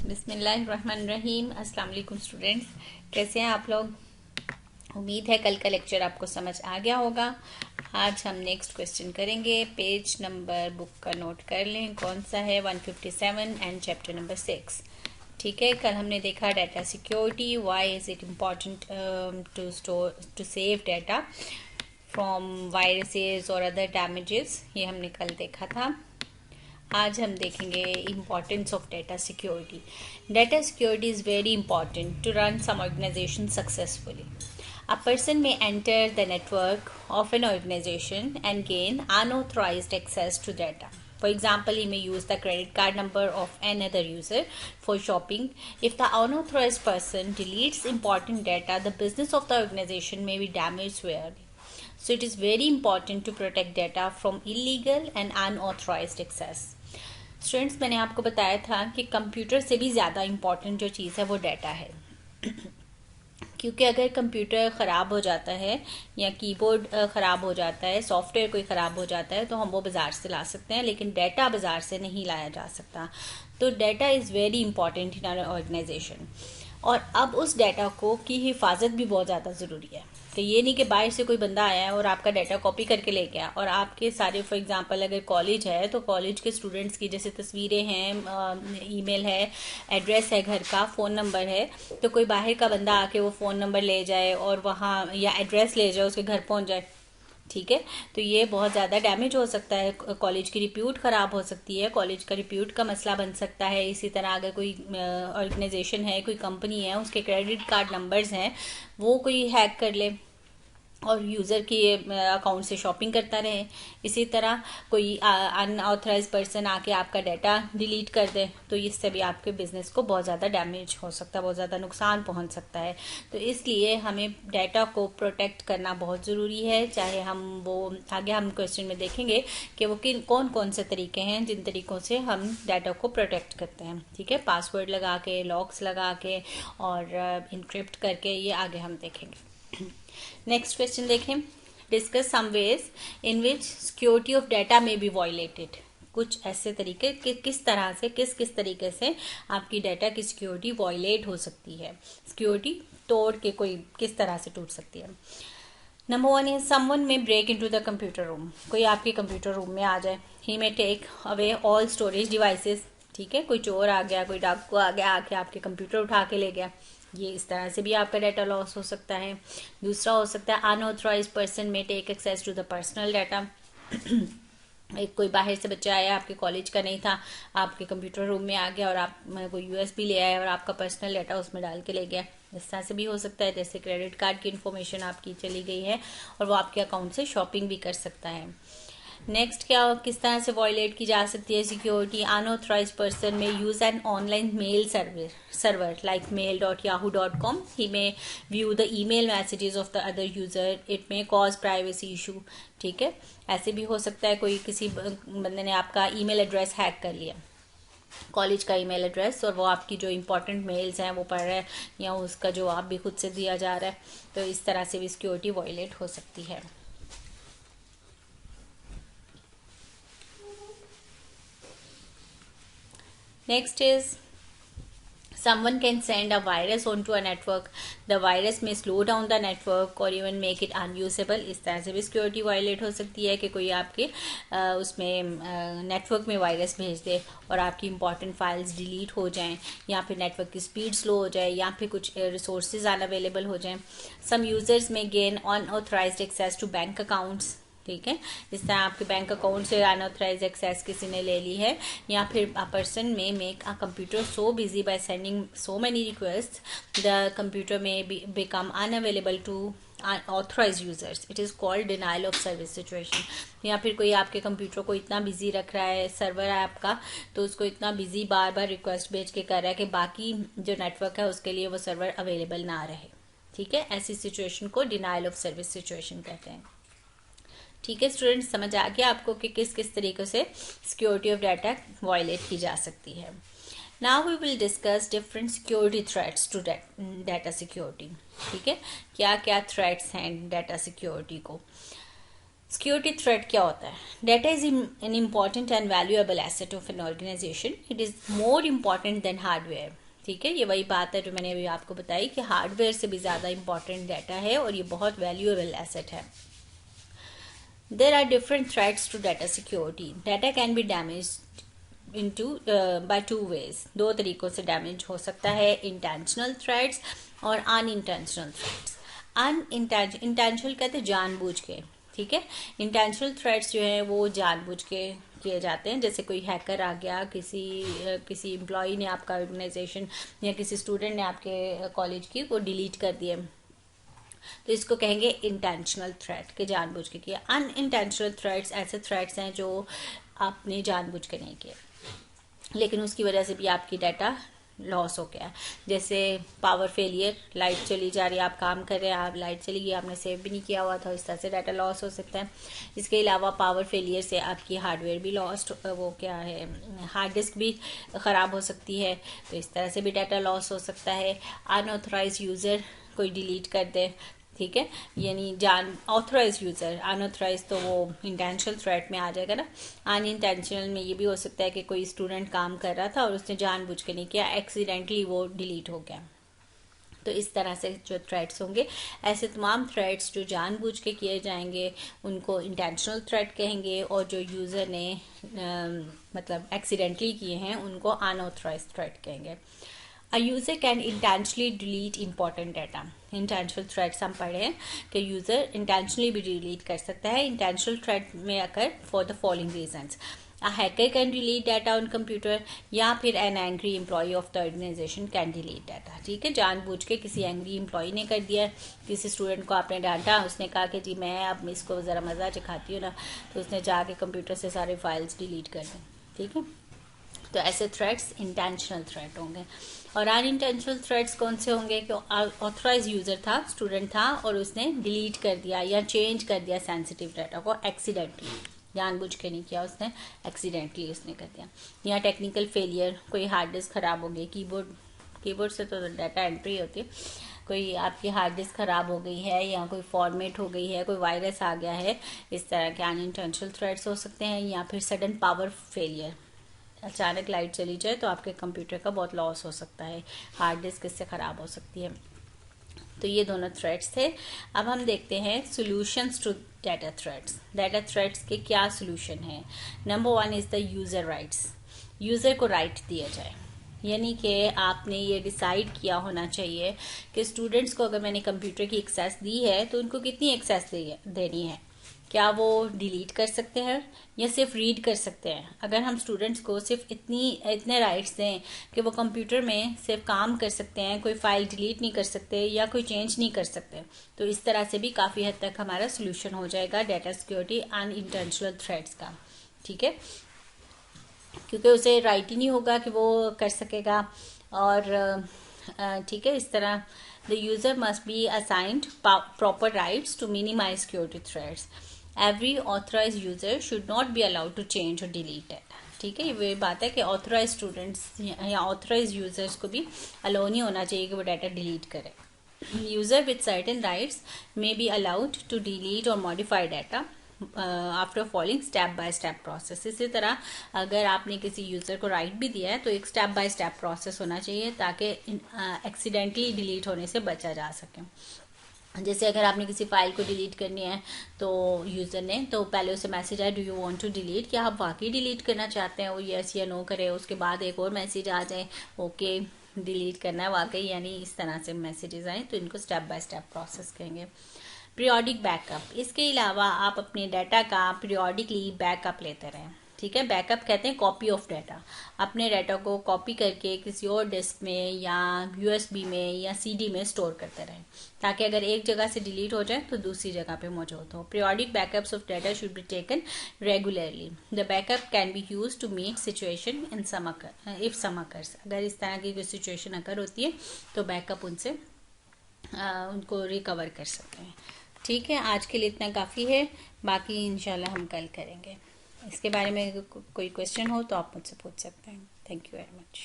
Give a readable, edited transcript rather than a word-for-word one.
बिस्मिल्लाहिर्रहमानिर्रहीम। अस्सलाम वालेकुम स्टूडेंट्स, कैसे हैं आप लोग। उम्मीद है कल का लेक्चर आपको समझ आ गया होगा। आज हम नेक्स्ट क्वेश्चन करेंगे। पेज नंबर बुक का नोट कर लें, कौन सा है, 157 एंड चैप्टर नंबर 6। ठीक है, कल हमने देखा data security, why is it important to save data from viruses और अदर डैमेजेस, ये हमने कल देखा था। आज हम देखेंगे importance of data security. Data security is very important to run some organisation successfully. A person may enter the network of an organization and gain unauthorized access to data. For example, he may use the credit card number of another user for shopping. If the unauthorized person deletes important data, the business of the organization may be damaged severely. So it is very important to protect data from illegal and unauthorized access. Students, मैंने आपको बताया था कि computer से भी ज़्यादा important जो चीज़ है वो डाटा है। क्योंकि अगर कंप्यूटर ख़राब हो जाता है या कीबोर्ड ख़राब हो जाता है, सॉफ्टवेयर कोई ख़राब हो जाता है, तो हम वो बाज़ार से ला सकते हैं, लेकिन डाटा बाज़ार से नहीं लाया जा सकता। तो data is very important in our organisation. और अब उस डाटा को की हिफाजत भी बहुत ज़्यादा ज़रूरी है। तो ये नहीं कि बाहर से कोई बंदा आया है और आपका डाटा कॉपी करके ले गया और आपके सारे, फॉर एग्जांपल अगर कॉलेज है तो कॉलेज के स्टूडेंट्स की जैसे तस्वीरें हैं, ईमेल है, एड्रेस है, घर का फ़ोन नंबर है, तो कोई बाहर का बंदा आके वो फ़ोन नंबर ले जाए और वहाँ या एड्रेस ले जाए, उसके घर पहुँच जाए, ठीक है, तो ये बहुत ज़्यादा डैमेज हो सकता है। कॉलेज की रिप्यूट ख़राब हो सकती है, कॉलेज का रिप्यूट का मसला बन सकता है। इसी तरह अगर कोई ऑर्गेनाइजेशन है, कोई कंपनी है, उसके क्रेडिट कार्ड नंबर्स हैं, वो कोई हैक कर ले और यूज़र की अकाउंट से शॉपिंग करता रहे। इसी तरह कोई अनऑथराइज पर्सन आके आपका डाटा डिलीट कर दे, तो इससे भी आपके बिजनेस को बहुत ज़्यादा डैमेज हो सकता है, बहुत ज़्यादा नुकसान पहुंच सकता है। तो इसलिए हमें डाटा को प्रोटेक्ट करना बहुत ज़रूरी है। चाहे हम वो आगे हम क्वेश्चन में देखेंगे कि वो कौन कौन से तरीके हैं जिन तरीक़ों से हम डाटा को प्रोटेक्ट करते हैं। ठीक है, पासवर्ड लगा के, लॉक्स लगा के और इनक्रिप्ट करके, ये आगे हम देखेंगे। नेक्स्ट क्वेश्चन देखें। Discuss some ways in which security of data may be violated. कुछ ऐसे तरीके कि किस तरह से, किस तरीके से आपकी डाटा की सिक्योरिटी वायलेट हो सकती है, सिक्योरिटी तोड़ के कोई किस तरह से टूट सकती है। Number 1 is someone may break into the computer room. कोई आपके कंप्यूटर रूम में आ जाए। He may take away all storage devices. ठीक है, कोई चोर आ गया, कोई डाकू आ गया, आके आपके कंप्यूटर उठा के ले गया। ये इस तरह से भी आपका डाटा लॉस हो सकता है। दूसरा हो सकता है unauthorised person may take access to the personal data. एक कोई बाहर से बच्चा आया, आपके कॉलेज का नहीं था, आपके कंप्यूटर रूम में आ गया और आप कोई यूएसबी ले आया और आपका पर्सनल डाटा उसमें डाल के ले गया। इस तरह से भी हो सकता है। जैसे क्रेडिट कार्ड की इन्फॉर्मेशन आपकी चली गई है और वो आपके अकाउंट से शॉपिंग भी कर सकता है। नेक्स्ट क्या, किस तरह से वायलेट की जा सकती है security. Unauthorised person may use an online mail server like mail.yahoo.com. He may view the email messages of the other user. It may cause privacy issue. ठीक है, ऐसे भी हो सकता है कोई किसी बंदे ने आपका ईमेल एड्रेस हैक कर लिया, कॉलेज का ईमेल एड्रेस, और वो आपकी जो इंपॉर्टेंट मेल्स हैं वो पढ़ रहा है या उसका जवाब भी खुद से दिया जा रहा है। तो इस तरह से भी सिक्योरिटी वायलेट हो सकती है। Next is someone can send a virus onto a network. The virus may slow down the network or even make it unusable. इस तरह से भी सिक्योरिटी वायलेट हो सकती है कि कोई आपके उसमें नेटवर्क में वायरस भेज दे और आपकी इंपॉर्टेंट फाइल्स डिलीट हो जाएं, या फिर नेटवर्क की स्पीड स्लो हो जाए, या फिर कुछ रिसोर्सेज अनअवेलेबल हो जाएं। Some users may gain unauthorized access to bank accounts. ठीक है, इस तरह आपके बैंक अकाउंट से अनऑथराइज एक्सेस किसी ने ले ली है, या फिर a person may make a computer so busy by sending so many request the computer may become unavailable to authorize users. It is called denial of service situation. या फिर कोई आपके कंप्यूटर को इतना बिजी रख रहा है, सर्वर है आपका, तो उसको इतना बिजी बार बार रिक्वेस्ट भेज के कर रहा है कि बाकी जो नेटवर्क है उसके लिए वो सर्वर अवेलेबल ना रहे। ठीक है, ऐसी सिचुएशन को डिनाइल ऑफ सर्विस सिचुएशन कहते हैं। ठीक है स्टूडेंट्स, समझ आ गया आपको कि किस किस तरीके से सिक्योरिटी ऑफ डाटा वायलेट की जा सकती है। Now we will discuss different security threats to data security. ठीक है, क्या क्या थ्रेट्स हैं डाटा सिक्योरिटी को। सिक्योरिटी थ्रेट क्या होता है? Data is an important and valuable asset of an organisation. It is more important than hardware. ठीक है, ये वही बात है जो मैंने अभी आपको बताई कि हार्डवेयर से भी ज़्यादा इम्पॉर्टेंट डाटा है और ये बहुत वैल्यूएबल एसेट है. There are different threats to data security. Data can be damaged into by two ways. दो तरीकों से डैमेज हो सकता है, इंटेंशनल थ्रेट्स और अनइंटेंशनल थ्रेट्स. इंटेंशनल कहते हैं जानबूझ के. ठीक है, इंटेंशनल थ्रेट्स जो है वो जानबूझ के किए जाते हैं. जैसे कोई हैकर आ गया, किसी एम्प्लॉय ने आपका ऑर्गेनाइजेशन या किसी स्टूडेंट ने आपके कॉलेज की वो डिलीट कर दिए, तो इसको कहेंगे इंटेंशनल थ्रेट के जानबूझ के किया. अनइंटेंशनल थ्रेट्स ऐसे थ्रेट्स हैं जो आपने जानबूझ के नहीं किए लेकिन उसकी वजह से भी आपकी डाटा लॉस हो गया. जैसे पावर फेलियर, लाइट चली जा रही है, आप काम कर रहे हैं, आप लाइट चली गई, आपने सेव भी नहीं किया हुआ था, इस तरह से डाटा लॉस हो सकता है. इसके अलावा पावर फेलियर से आपकी हार्डवेयर भी लॉस्ट, वो क्या है, हार्ड डिस्क भी ख़राब हो सकती है, तो इस तरह से भी डाटा लॉस हो सकता है. अनऑथराइज यूज़र कोई डिलीट कर दे. ठीक है, यानी ऑथराइज यूज़र, अनऑथराइज तो वो इंटेंशनल थ्रेट में आ जाएगा ना. अनइंटेंशनल में ये भी हो सकता है कि कोई स्टूडेंट काम कर रहा था और उसने जानबूझ के नहीं किया, एक्सीडेंटली वो डिलीट हो गया. तो इस तरह से जो थ्रेट्स होंगे, ऐसे तमाम थ्रेट्स जो जानबूझ के किए जाएंगे उनको इंटेंशनल थ्रेट कहेंगे, और जो यूज़र ने मतलब एक्सीडेंटली किए हैं उनको अनऑथराइज थ्रेट कहेंगे. A user can intentionally delete important data. Intentional threats हम पढ़े हैं कि यूज़र intentionally भी डिलीट कर सकता है. Intentional threat में अगर for the following reasons. A hacker can delete data on computer, या फिर an angry employee of the organization can delete data. ठीक है, जानबूझ के किसी angry employee ने कर दिया, किसी स्टूडेंट को आपने डांटा, उसने कहा कि जी मैं अब इसको ज़रा मज़ा चखाती हूँ ना, तो उसने जाके कंप्यूटर से सारे फाइल्स डिलीट कर दी. ठीक है, तो ऐसे थ्रेट्स इंटेंशनल थ्रेट होंगे. और अनइंटेंशनल थ्रेट्स कौन से होंगे कि ऑथराइज यूज़र था, स्टूडेंट था, और उसने डिलीट कर दिया या चेंज कर दिया सेंसिटिव डाटा को एक्सीडेंटली, जानबूझ के नहीं किया उसने, एक्सीडेंटली उसने कर दिया. या टेक्निकल फेलियर, कोई हार्ड डिस्क ख़राब हो गई, कीबोर्ड से तो डाटा एंट्री होती है, कोई आपकी हार्ड डिस्क ख़राब हो गई है या कोई फॉर्मेट हो गई है, कोई वायरस आ गया है, इस तरह के अनइंटेंशनल थ्रेट्स हो सकते हैं. या फिर सडन पावर फेलियर, अचानक लाइट चली जाए तो आपके कंप्यूटर का बहुत लॉस हो सकता है, हार्ड डिस्क इससे ख़राब हो सकती है. तो ये दोनों थ्रेट्स थे. अब हम देखते हैं solutions to data threats. Data threats के क्या सॉल्यूशन है? Number 1 is the user rights. User को राइट दिया जाए, यानी कि आपने ये डिसाइड किया होना चाहिए कि स्टूडेंट्स को अगर मैंने कंप्यूटर की एक्सेस दी है तो उनको कितनी एक्सेस देनी है. क्या वो डिलीट कर सकते हैं या सिर्फ रीड कर सकते हैं? अगर हम स्टूडेंट्स को सिर्फ इतने राइट्स दें कि वो कंप्यूटर में सिर्फ काम कर सकते हैं, कोई फाइल डिलीट नहीं कर सकते या कोई चेंज नहीं कर सकते, तो इस तरह से भी काफ़ी हद तक हमारा सोल्यूशन हो जाएगा डाटा सिक्योरिटी अनइंटेंशनल थ्रेट्स का. ठीक है, क्योंकि उसे राइट ही नहीं होगा कि वो कर सकेगा. और ठीक है, इस तरह the user must be assigned proper rights to minimise security threats. Every authorized user should not be allowed to change or delete it. ठीक है, ये बात है कि ऑथराइज स्टूडेंट्स या ऑथराइज यूजर्स को भी अलाउ नहीं होना चाहिए कि वो डाटा डिलीट करें. User with certain rights may be allowed to delete और modify data after following step by step process. इसी तरह अगर आपने किसी यूज़र को राइट भी दिया है तो एक स्टेप बाय स्टेप प्रोसेस होना चाहिए ताकि एक्सीडेंटली डिलीट होने से बचा जा सके. जैसे अगर आपने किसी फाइल को डिलीट करनी है तो यूज़र ने, तो पहले उसे मैसेज आए do you want to delete, क्या आप वाकई डिलीट करना चाहते हैं, वो यस या नो करे, उसके बाद एक और मैसेज आ जाए ओके डिलीट करना है वाकई, यानी इस तरह से मैसेजेस आए, तो इनको स्टेप बाय स्टेप प्रोसेस कहेंगे. पीरियोडिक बैकअप, इसके अलावा आप अपने डाटा का पीरियोडिकली बैकअप लेते रहें. ठीक है, बैकअप कहते हैं कॉपी ऑफ डाटा. अपने डाटा को कॉपी करके किसी और डिस्क में या यूएसबी में या सीडी में स्टोर करते रहें ताकि अगर एक जगह से डिलीट हो जाए तो दूसरी जगह पे मौजूद हो. Periodic backups of data should be taken regularly. The backup can be use to meet situation in some if some occurs. अगर इस तरह की कोई सिचुएशन अकर होती है तो बैकअप उनसे उनको रिकवर कर सकते हैं. ठीक है, आज के लिए इतना काफ़ी है, बाकी इंशाल्लाह हम कल करेंगे. इसके बारे में कोई क्वेश्चन हो तो आप मुझसे पूछ सकते हैं. Thank you very much.